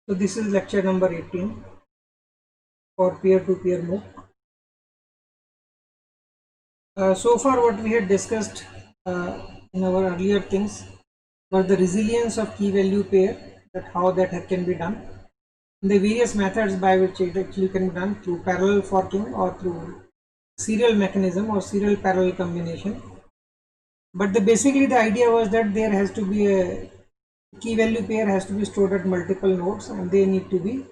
So this is lecture number 18 for peer-to-peer MOOC. So far what we had discussed in our earlier things was the resilience of key value pair, that how that can be done, and the various methods by which it actually can be done through parallel forking or through serial mechanism or serial parallel combination. But basically the idea was that there has to be a key value pair has to be stored at multiple nodes and they need to be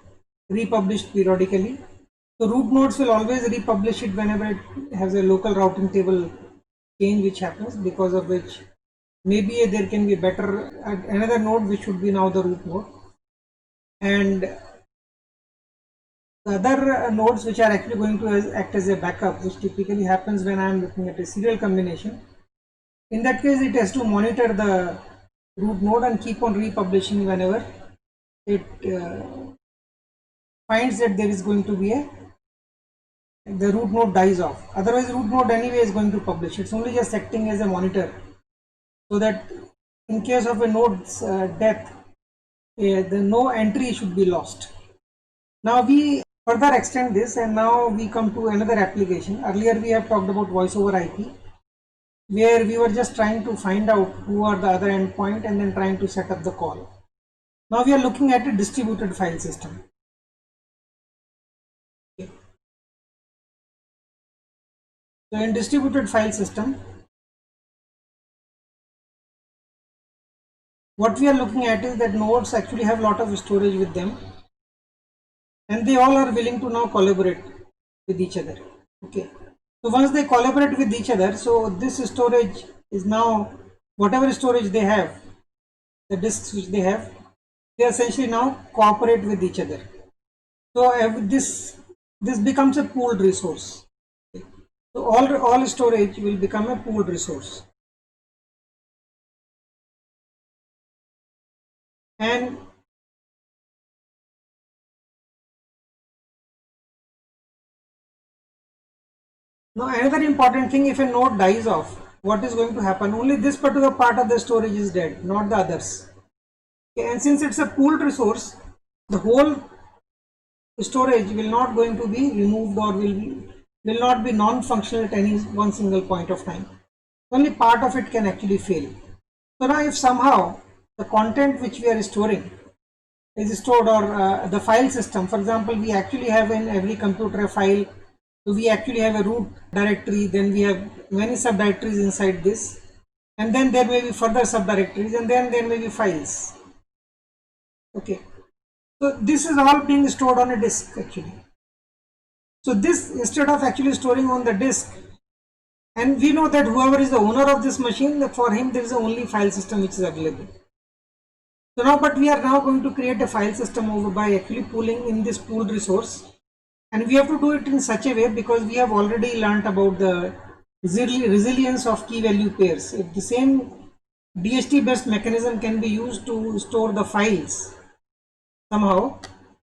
republished periodically. So root nodes will always republish it whenever it has a local routing table change which happens, because of which maybe there can be better another node which should be now the root node, and the other nodes which are actually going to act as a backup, which typically happens when I am looking at a serial combination. In that case, it has to monitor the root node and keep on republishing whenever it finds that there is going to be the root node dies off. Otherwise, root node anyway is going to publish. It's only just acting as a monitor, so that in case of a node's death, no entry should be lost. Now we further extend this, and now we come to another application. Earlier we have talked about voice over IP, where we were just trying to find out who are the other endpoint and then trying to set up the call. Now we are looking at a distributed file system. Okay. So in distributed file system, what we are looking at is that nodes actually have a lot of storage with them, and they all are willing to now collaborate with each other. Okay. So once they collaborate with each other, so this storage is now, whatever storage they have, the disks which they have, they essentially now cooperate with each other. So this becomes a pooled resource. Okay. So all storage will become a pooled resource. And now another important thing, if a node dies off, what is going to happen? Only this particular part of the storage is dead, not the others. Okay. And since it's a pooled resource, the whole storage will not going to be removed or will not be non-functional at any one single point of time. Only part of it can actually fail. So now if somehow the content which we are storing is stored, or the file system, for example, we actually have in every computer a file. So we actually have a root directory, then we have many subdirectories inside this, and then there may be further subdirectories, and then there may be files. Okay. So this is all being stored on a disk actually. So this, instead of actually storing on the disk, and we know that whoever is the owner of this machine, for him there is a only file system which is available. So now, but we are now going to create a file system over by actually pooling in this pooled resource, and we have to do it in such a way, because we have already learnt about the resilience of key value pairs. If the same DHT based mechanism can be used to store the files somehow,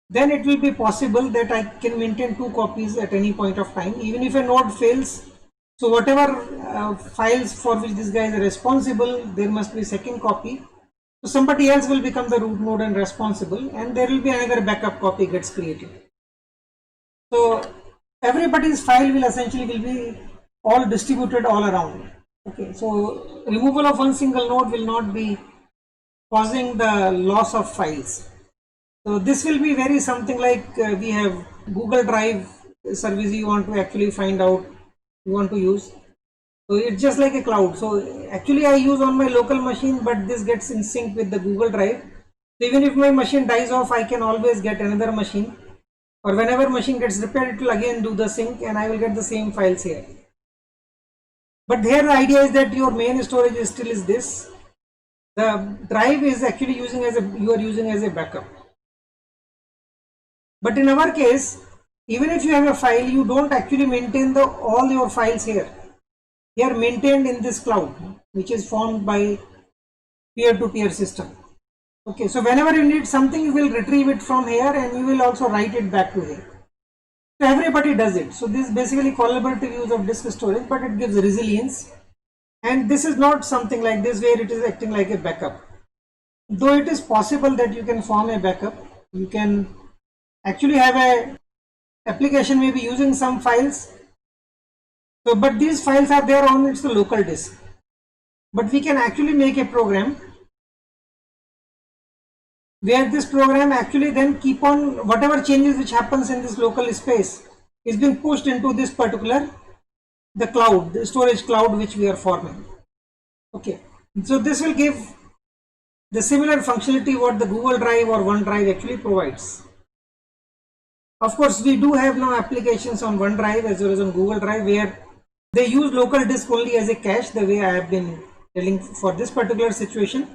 then it will be possible that I can maintain 2 copies at any point of time, even if a node fails. So whatever files for which this guy is responsible, there must be a second copy. So somebody else will become the root node and responsible, and there will be another backup copy gets created. So everybody's file will essentially be all distributed all around. Okay, so removal of one single node will not be causing the loss of files. So this will be very something like we have Google Drive service you want to actually find out, you want to use. So it's just like a cloud. So actually I use on my local machine, but this gets in sync with the Google Drive. So even if my machine dies off, I can always get another machine, or whenever machine gets repaired, it will again do the sync and I will get the same files here. But here the idea is that your main storage is still is this. The drive is actually using as you are using as a backup. But in our case, even if you have a file, you don't actually maintain all your files here. They are maintained in this cloud, which is formed by peer-to-peer system. Okay, so whenever you need something, you will retrieve it from here and you will also write it back to here. So everybody does it. So this is basically collaborative use of disk storage, but it gives resilience. And this is not something like this where it is acting like a backup. Though it is possible that you can form a backup, You can actually have a application maybe using some files. So, but these files are there on its local disk. But we can actually make a program where this program actually then keep on whatever changes which happens in this local space is being pushed into this particular the cloud, the storage cloud which we are forming. Okay, so this will give the similar functionality what the Google Drive or OneDrive actually provides. Of course, we do have now applications on OneDrive as well as on Google Drive where they use local disk only as a cache, the way I have been telling for this particular situation.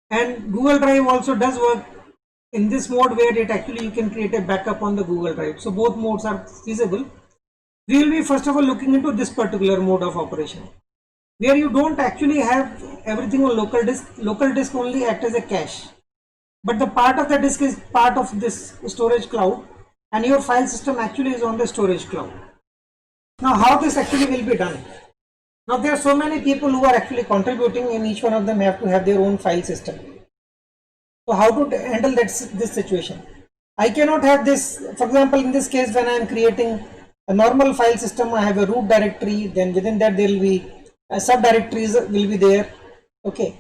And Google Drive also does work in this mode where it actually you can create a backup on the Google Drive. So both modes are feasible. We will be first of all looking into this particular mode of operation where you don't actually have everything on local disk only act as a cache, but the part of the disk is part of this storage cloud and your file system actually is on the storage cloud. Now how this actually will be done? Now there are so many people who are actually contributing and each one of them have to have their own file system. So how to handle this situation? I cannot have this, for example, in this case when I am creating a normal file system, I have a root directory, then within that there will be subdirectories will be there. Okay.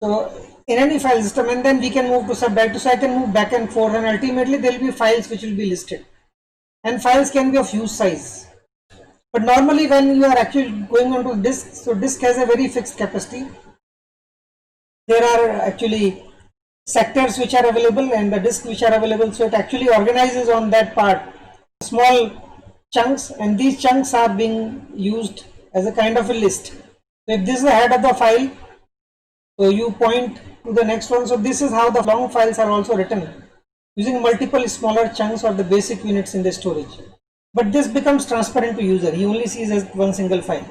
So in any file system, and then we can move to subdirectory. So I can move back and forth and ultimately there will be files which will be listed. And files can be of huge size. But normally when you are actually going on to disk, so disk has a very fixed capacity. There are actually sectors which are available and the disk which are available. So it actually organizes on that part small chunks, and these chunks are being used as a kind of a list. So if this is the head of the file, so you point to the next one. So this is how the long files are also written using multiple smaller chunks or the basic units in the storage. But this becomes transparent to user. He only sees as one single file.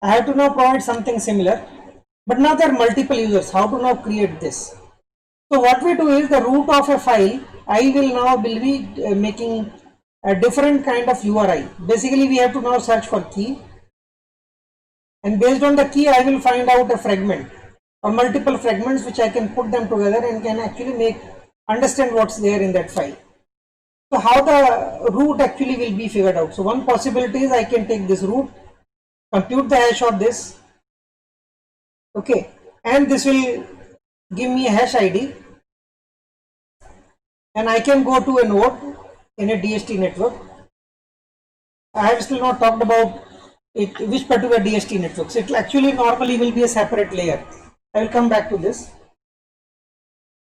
I have to now provide something similar, but now there are multiple users. How to now create this? So what we do is the root of a file, I will now be making a different kind of URI. Basically we have to now search for key, and based on the key I will find out a fragment or multiple fragments which I can put them together and can actually understand what's there in that file. So how the root actually will be figured out? So one possibility is I can take this root, compute the hash of this, okay, and this will give me a hash ID, and I can go to a node in a DHT network. I have still not talked about it, which particular DHT networks. It actually normally will be a separate layer. I will come back to this.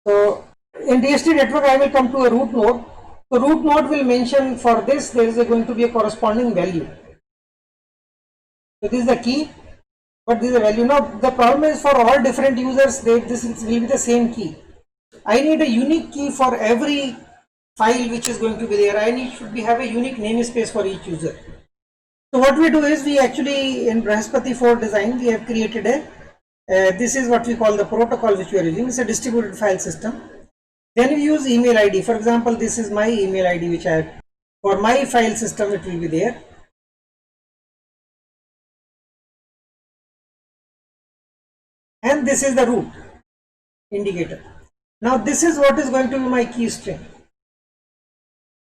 So in DHT network I will come to a root node. The root node will mention for this there is going to be a corresponding value. So this is the key, but this is a value. Now the problem is for all different users this will be the same key. I need a unique key for every file which is going to be there. I should have a unique namespace for each user. So what we do is we actually in Brihaspati 4 design we have created this is what we call the protocol which we are using. It's a distributed file system. Then we use email ID. For example, this is my email ID which I have. For my file system it will be there. And this is the root indicator. Now this is what is going to be my key string.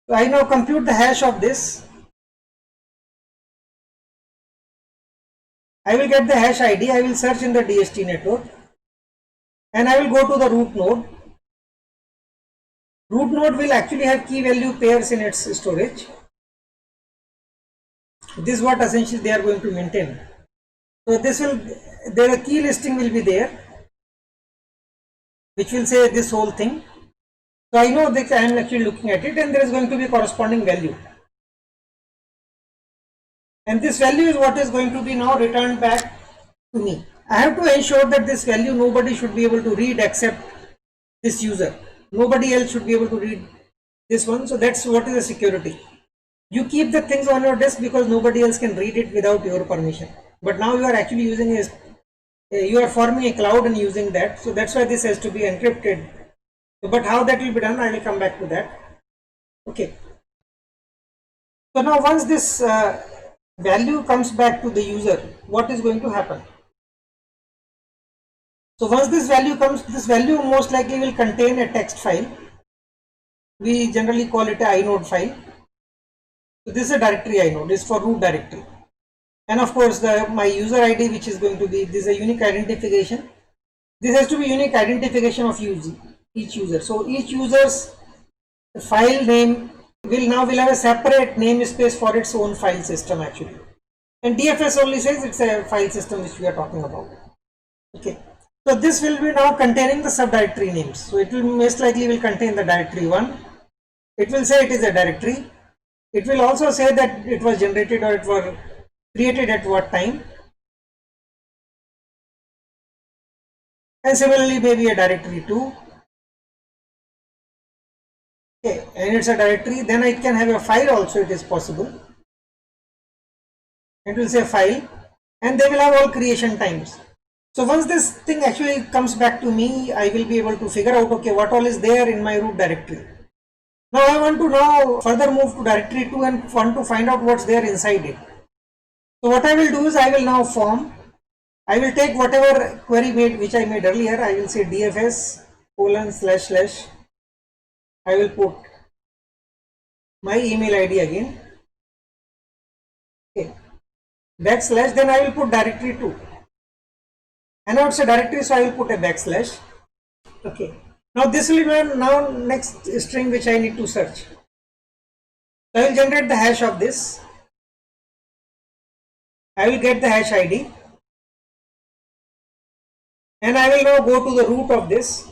So I now compute the hash of this. I will get the hash ID. I will search in the DHT network and I will go to the root node. Root node will actually have key value pairs in its storage. This is what essentially they are going to maintain. So this will, a key listing will be there, which will say this whole thing. So I know that I am actually looking at it, and there is going to be a corresponding value. And this value is what is going to be now returned back to me. I have to ensure that this value nobody should be able to read except this user. Nobody else should be able to read this one. So that's what is the security. You keep the things on your disk because nobody else can read it without your permission. But now you are actually using you are forming a cloud and using that. So that's why this has to be encrypted. But how that will be done, I will come back to that. Okay. So now once this value comes back to the user, what is going to happen? So once this value comes, this value most likely will contain a text file. We generally call it a inode file. So this is a directory inode, this is for root directory. And of course my user ID, which is going to be, this is a unique identification. This has to be unique identification of each user. So each user's file name will have a separate namespace for its own file system actually. And DFS only says it's a file system which we are talking about. Okay. So this will be now containing the subdirectory names. So it will most likely will contain the directory 1. It will say it is a directory. It will also say that it was generated or it was created at what time. And similarly maybe a directory 2. Okay, and it's a directory, then it can have a file also, it is possible. It will say file, and they will have all creation times. So once this thing actually comes back to me, I will be able to figure out, okay, what all is there in my root directory. Now I want to further move to directory 2 and want to find out what's there inside it. So what I will do is I will now form, I will take whatever query which I made earlier, I will say dfs : I will put my email ID again, okay, \, then I will put directory 2. And now it's a directory, so I will put a \. Okay. Now this will be now next string which I need to search. So I will generate the hash of this. I will get the hash ID. And I will now go to the root of this.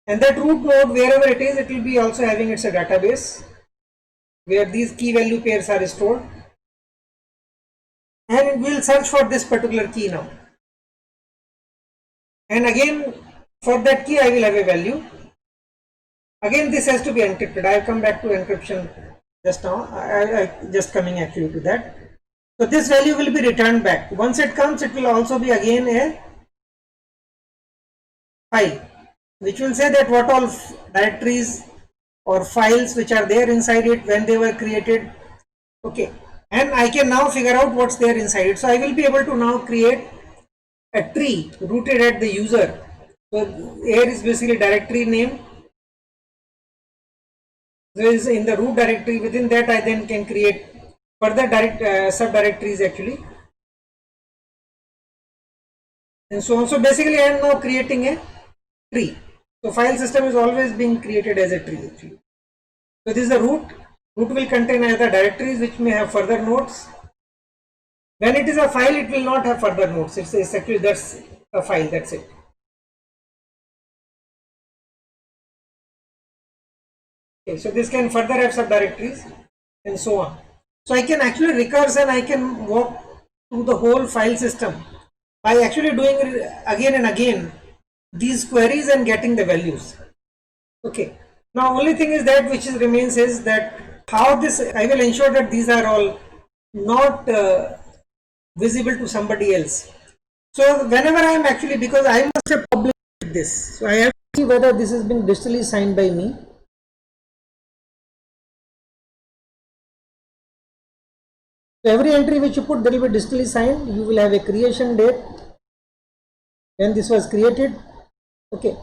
And that root node, wherever it is, it will be also having its a database where these key value pairs are stored. And we will search for this particular key now. And again, for that key, I will have a value. Again, this has to be encrypted. I have come back to encryption just now. I just coming actually to that. So this value will be returned back. Once it comes, it will also be again a file, which will say that what all directories or files which are there inside it when they were created. Okay. And I can now figure out what's there inside it. So I will be able to now create a tree rooted at the user. So here is basically directory name. There is in the root directory. Within that I then can create further subdirectories actually. And so on. So basically I am now creating a tree. So file system is always being created as a tree actually. So this is the root. Root will contain either directories which may have further nodes. When it is a file, it will not have further nodes. It's actually that's a file, that's it. Okay, so this can further have subdirectories and so on. So I can actually recurse and I can walk through the whole file system by actually doing it again and again these queries and getting the values. Okay. Now only thing is that which remains is that how this, I will ensure that these are all not visible to somebody else. So whenever I am actually, because I must have published this, so I have to see whether this has been digitally signed by me. So every entry which you put, there will be digitally signed. You will have a creation date when this was created. Okay.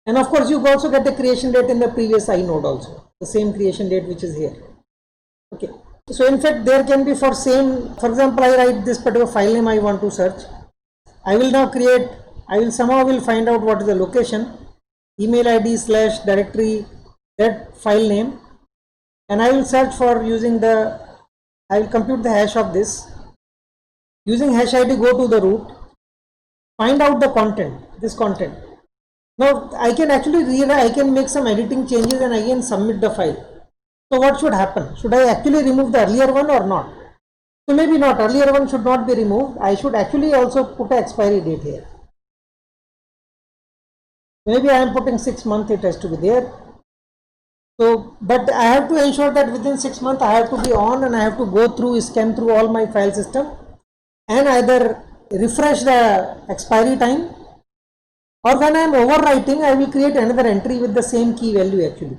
And of course, you also get the creation date in the previous inode also, the same creation date which is here. Okay. So in fact, there can be for example, I write this particular file name I want to search. I will now create, I will somehow find out what is the location, email ID / directory, that file name, and I will search for using I will compute the hash of this. Using hash ID, go to the root, find out the content, this content. Now I can actually I can make some editing changes and again submit the file. So what should happen? Should I actually remove the earlier one or not? So maybe not, earlier one should not be removed. I should actually also put an expiry date here. Maybe I am putting 6 months, it has to be there. So, but I have to ensure that within 6 months I have to be on and I have to go through, scan through all my file system and either refresh the expiry time, or when I am overwriting, I will create another entry with the same key value actually.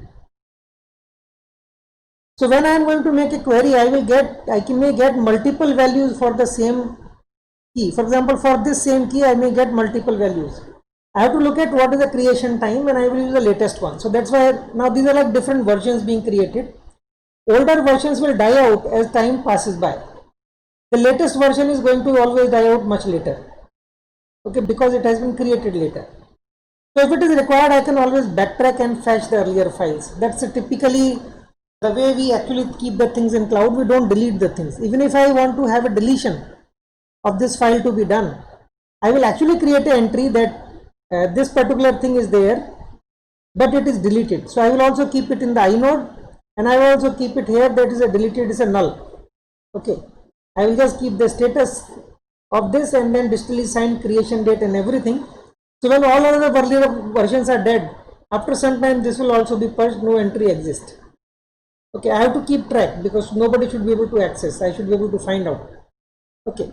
So when I am going to make a query, I may get multiple values for the same key. For example, for this same key, I may get multiple values. I have to look at what is the creation time and I will use the latest one. So that's why now these are like different versions being created. Older versions will die out as time passes by. The latest version is going to always die out much later. Okay, because it has been created later. So if it is required, I can always backtrack and fetch the earlier files. That's typically the way we actually keep the things in cloud. We don't delete the things. Even if I want to have a deletion of this file to be done, I will actually create an entry that this particular thing is there, but it is deleted. So I will also keep it in the inode, and I will also keep it here that is a deleted, is a null. Okay, I will just keep the status of this and then digitally signed creation date and everything. So when all other earlier versions are dead, after some time this will also be purged, no entry exists. Okay, I have to keep track because nobody should be able to access. I should be able to find out. Okay.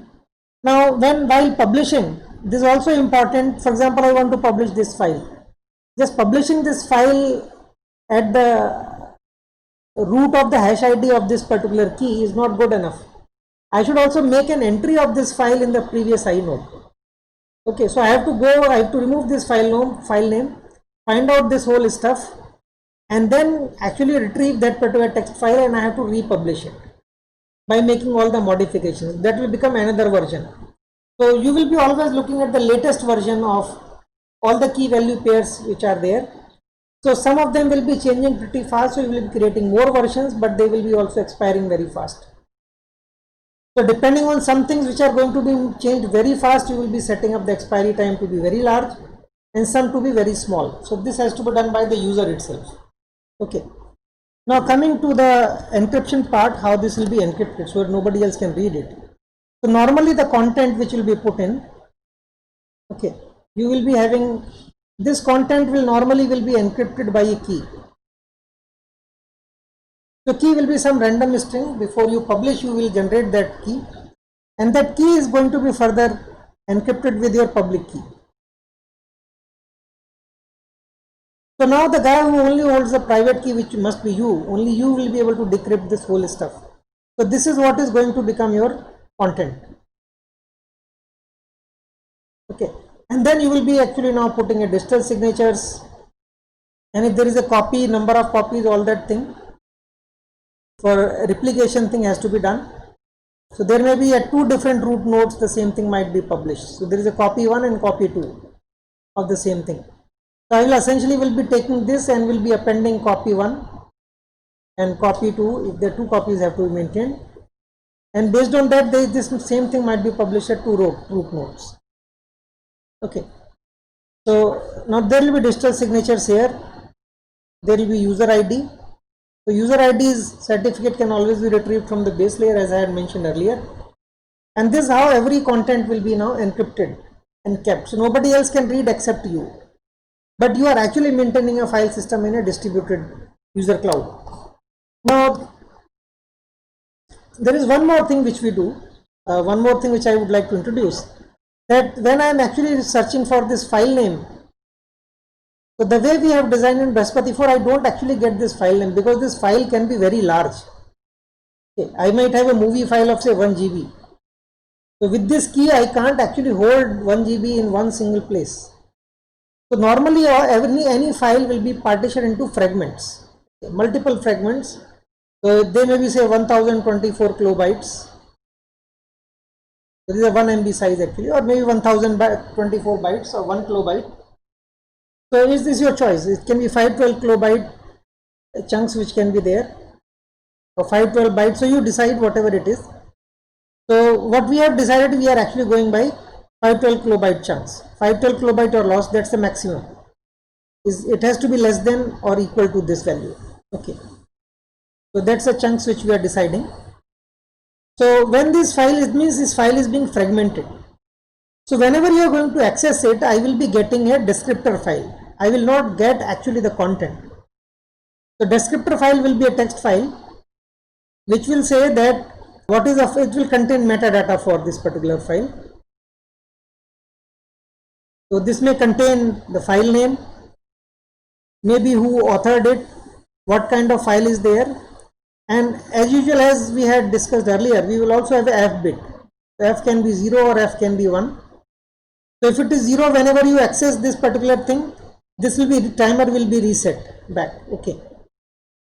Now, while publishing, this is also important. For example, I want to publish this file. Just publishing this file at the root of the hash ID of this particular key is not good enough. I should also make an entry of this file in the previous inode. Okay, so I have to remove this file name, find out this whole stuff, and then actually retrieve that particular text file, and I have to republish it by making all the modifications. That will become another version. So you will be always looking at the latest version of all the key value pairs which are there. So some of them will be changing pretty fast, so you will be creating more versions, but they will be also expiring very fast. So depending on some things which are going to be changed very fast, you will be setting up the expiry time to be very large and some to be very small. So this has to be done by the user itself. Okay. Now coming to the encryption part, how this will be encrypted so that nobody else can read it. So normally the content which will be put in, okay, you will be having this content will be encrypted by a key. So key will be some random string. Before you publish, you will generate that key, and that key is going to be further encrypted with your public key. So now the guy who only holds the private key, which must be you, only you will be able to decrypt this whole stuff. So this is what is going to become your content. Okay, and then you will be actually now putting a digital signatures, and if there is a copy, number of copies, all that thing. For replication thing has to be done. So there may be at two different root nodes, the same thing might be published. So there is a copy 1 and copy 2 of the same thing. So I will essentially be taking this and will be appending copy 1 and copy 2 if the two copies have to be maintained. And based on that, this same thing might be published at two root nodes. Okay. So now there will be digital signatures here. There will be user ID. So user ID's certificate can always be retrieved from the base layer, as I had mentioned earlier. And this is how every content will be now encrypted and kept. So nobody else can read except you. But you are actually maintaining a file system in a distributed user cloud. Now, there is one more thing which we do, one more thing which I would like to introduce, that when I am actually searching for this file name, so the way we have designed in Brihaspati 4, I don't actually get this file name because this file can be very large. Okay, I might have a movie file of say 1 GB. So with this key, I can't actually hold 1 GB in one single place. So normally any file will be partitioned into fragments, multiple fragments. So they may be say 1024 kilobytes. There is a 1 MB size actually, or maybe 1024 bytes or 1 kilobyte. So is this your choice? It can be 512 kilobyte chunks which can be there, or 512 bytes. So you decide whatever it is. So what we have decided, we are actually going by 512 kilobyte chunks. 512 kilobyte or loss, that's the maximum. It has to be less than or equal to this value. Okay. So that's the chunks which we are deciding. So when this file, it means this file is being fragmented. So whenever you are going to access it, I will be getting a descriptor file. I will not get actually the content. The descriptor file will be a text file which will say that what is it will contain metadata for this particular file. So this may contain the file name, maybe who authored it, what kind of file is there, and as usual, as we had discussed earlier, we will also have a F bit. So f can be 0 or f can be 1. So if it is 0, whenever you access this particular thing, this will be, timer will be reset back. Okay.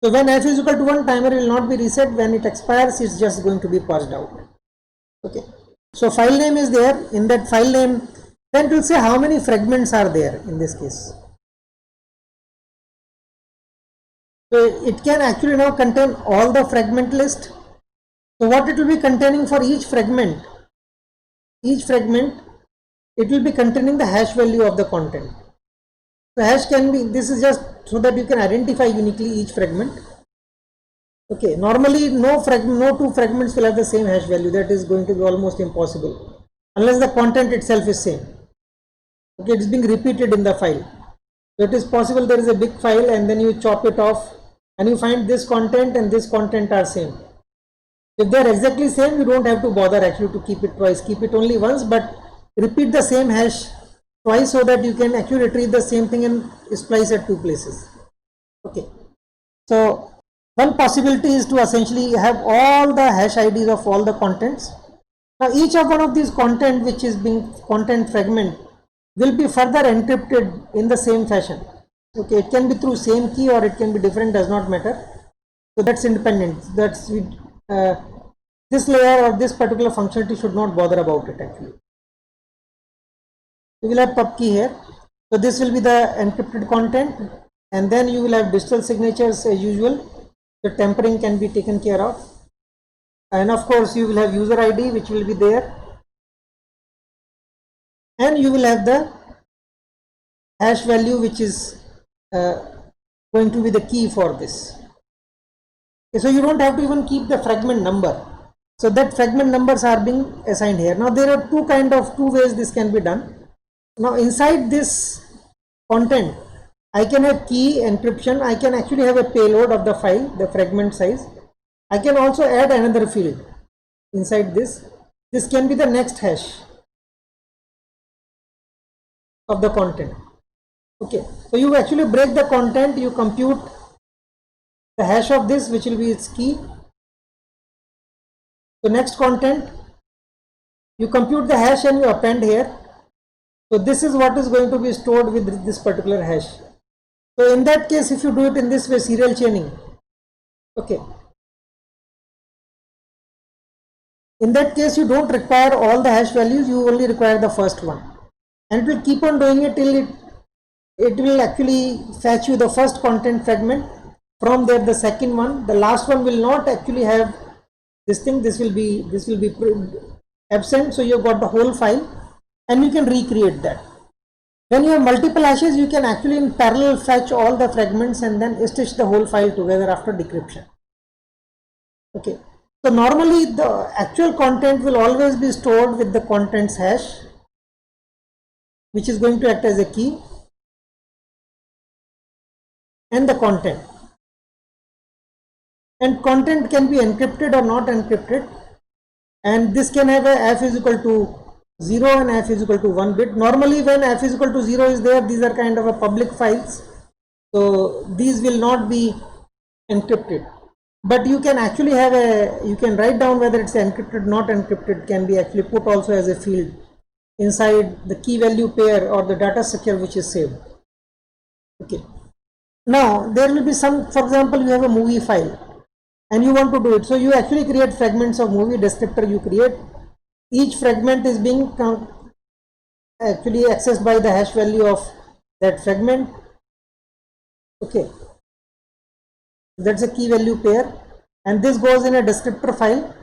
So when f is equal to 1, timer will not be reset. When it expires, it's just going to be paused out. Okay. So file name is there. In that file name, then it will say how many fragments are there in this case. So it can actually now contain all the fragment list. So what it will be containing for each fragment, it will be containing the hash value of the content. So hash can be, this is just so that you can identify uniquely each fragment. Okay, normally no two fragments will have the same hash value. That is going to be almost impossible unless the content itself is same. Okay, it is being repeated in the file. So it is possible there is a big file and then you chop it off and you find this content and this content are same. If they are exactly same, you don't have to bother actually to keep it twice. Keep it only once, but repeat the same hash twice so that you can actually retrieve the same thing and splice at two places. Okay. So one possibility is to essentially have all the hash IDs of all the contents. Now each of one of these content which is being content fragment will be further encrypted in the same fashion. Okay, it can be through same key or it can be different, does not matter. So that's independent. That's this layer or this particular functionality should not bother about it actually. You will have pub key here. So this will be the encrypted content, and then you will have digital signatures as usual. The tampering can be taken care of, and of course you will have user ID which will be there, and you will have the hash value which is going to be the key for this. Okay, so you don't have to even keep the fragment number. So that fragment numbers are being assigned here. Now there are two ways this can be done. Now inside this content, I can have key encryption. I can actually have a payload of the file, the fragment size. I can also add another field inside this. This can be the next hash of the content. Okay, so you actually break the content, you compute the hash of this, which will be its key. So next content, you compute the hash and you append here. So this is what is going to be stored with this particular hash. So in that case, if you do it in this way, serial chaining, okay, in that case you don't require all the hash values, you only require the first one, and it will keep on doing it till it will actually fetch you the first content fragment. From there the second one, the last one will not actually have this thing, this will be absent. So you've got the whole file and you can recreate that. When you have multiple hashes, you can actually in parallel fetch all the fragments and then stitch the whole file together after decryption. Okay, so normally the actual content will always be stored with the contents hash, which is going to act as a key, and the content. And content can be encrypted or not encrypted, and this can have a f is equal to 0 and f is equal to 1 bit. Normally when f is equal to 0 is there, these are kind of a public files, so these will not be encrypted, but you can actually have you can write down whether it's encrypted, not encrypted, can be actually put also as a field inside the key value pair or the data structure which is saved. Okay, now there will be some, for example, you have a movie file and you want to do it, so you actually create fragments of movie descriptor. You create, each fragment is being actually accessed by the hash value of that fragment. Okay, that's a key value pair, and this goes in a descriptor file,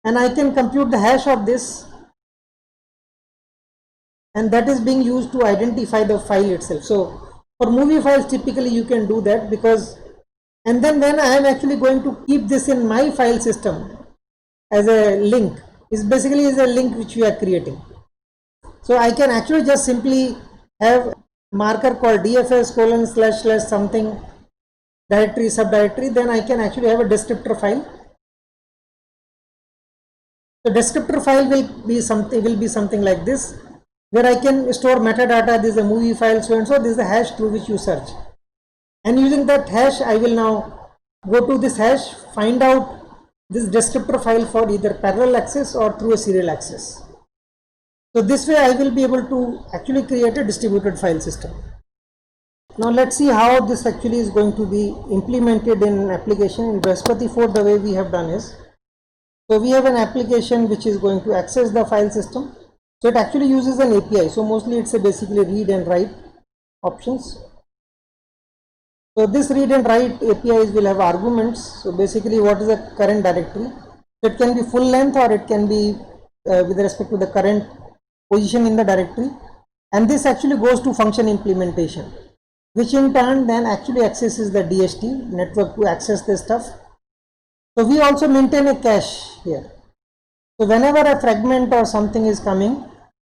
and I can compute the hash of this, and that is being used to identify the file itself. So for movie files typically you can do that, because, and then when I am actually going to keep this in my file system as a link, is basically is a link which we are creating. So I can actually just simply have marker called dfs:/ something directory subdirectory, then I can actually have a descriptor file. The descriptor file will be something like this, where I can store metadata. This is a movie file, so and so, this is the hash through which you search, and using that hash I will now go to this hash, find out this descriptor file for either parallel access or through a serial access. So this way I will be able to actually create a distributed file system. Now let's see how this actually is going to be implemented in application. In Brihaspati 4, the way we have done is, so we have an application which is going to access the file system. So it actually uses an API. So mostly it's a basically read and write options. So this read and write APIs will have arguments. So basically what is the current directory? It can be full length or it can be with respect to the current position in the directory. And this actually goes to function implementation, which in turn then actually accesses the DHT network to access this stuff. So we also maintain a cache here. So whenever a fragment or something is coming,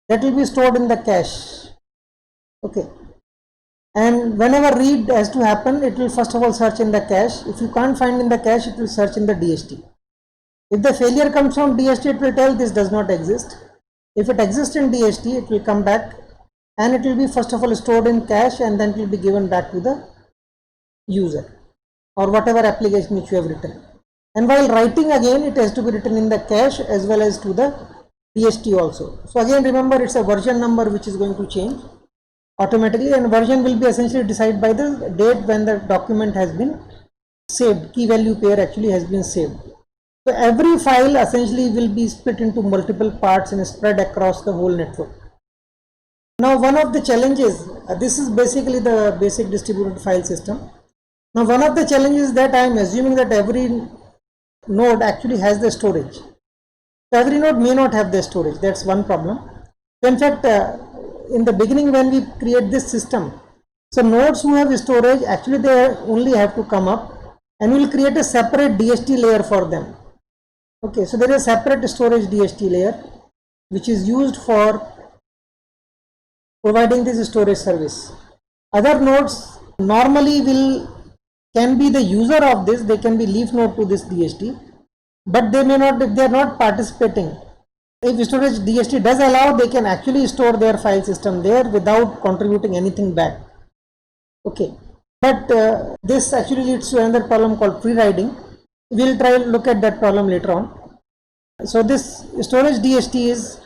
that will be stored in the cache. Okay. And whenever read has to happen, it will first of all search in the cache. If you can't find in the cache, it will search in the DHT. If the failure comes from DHT, it will tell this does not exist. If it exists in DHT, it will come back and it will be first of all stored in cache and then it will be given back to the user or whatever application which you have written. And while writing again, it has to be written in the cache as well as to the DHT also. So again, remember it's a version number which is going to change automatically, and version will be essentially decided by the date when the document has been saved. Key value pair actually has been saved. So every file essentially will be split into multiple parts and spread across the whole network. Now one of the challenges, this is basically the basic distributed file system. Now one of the challenges that I am assuming that every node actually has the storage. So every node may not have the storage. That's one problem. So in fact, in the beginning when we create this system, so nodes who have storage actually they only have to come up and we will create a separate DHT layer for them. Okay, so there is a separate storage DHT layer which is used for providing this storage service. Other nodes normally can be the user of this, they can be leaf node to this DHT, but they may not, if they are not participating. If storage DHT does allow, they can actually store their file system there without contributing anything back. Okay, but this actually leads to another problem called pre-writing. We'll try to look at that problem later on. So this storage DHT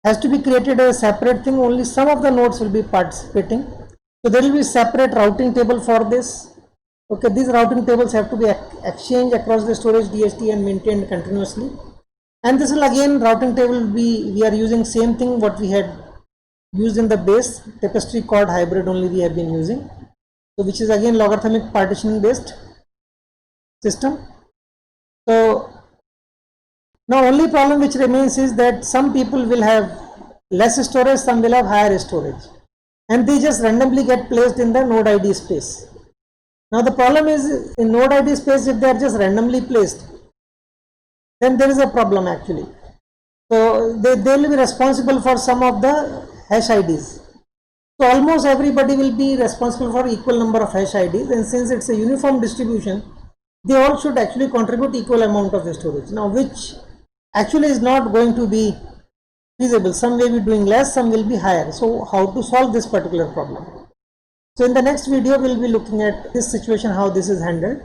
has to be created as a separate thing. Only some of the nodes will be participating. So there will be separate routing table for this. Okay, these routing tables have to be exchanged across the storage DHT and maintained continuously. And this will again routing table we are using same thing what we had used in the base Tapestry Chord hybrid only we have been using. So which is again logarithmic partitioning based system. So now only problem which remains is that some people will have less storage, some will have higher storage, and they just randomly get placed in the node ID space. Now the problem is in node ID space, if they are just randomly placed, then there is a problem actually. So they will be responsible for some of the hash IDs. So almost everybody will be responsible for equal number of hash IDs, and since it's a uniform distribution, they all should actually contribute equal amount of the storage. Now which actually is not going to be feasible. Some will be doing less, some will be higher. So how to solve this particular problem? So in the next video, we'll be looking at this situation, how this is handled.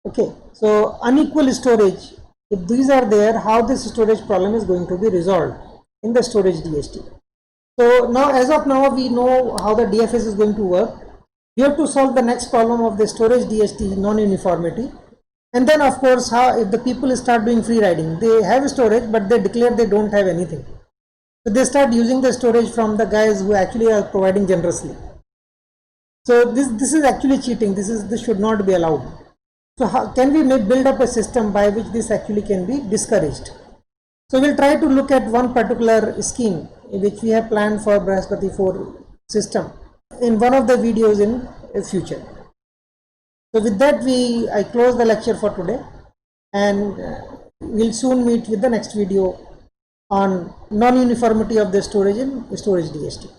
Okay, so unequal storage, if these are there, how this storage problem is going to be resolved in the storage DHT. So now, as of now, we know how the DFS is going to work. We have to solve the next problem of the storage DHT non-uniformity. And then of course, how if the people start doing free riding, they have storage, but they declare they don't have anything. So they start using the storage from the guys who actually are providing generously. So this is actually cheating. This should not be allowed. So how can we build up a system by which this actually can be discouraged? So we'll try to look at one particular scheme which we have planned for Brihaspati 4 system in one of the videos in the future. So with that, I close the lecture for today, and we'll soon meet with the next video on non-uniformity of the storage in storage DHT.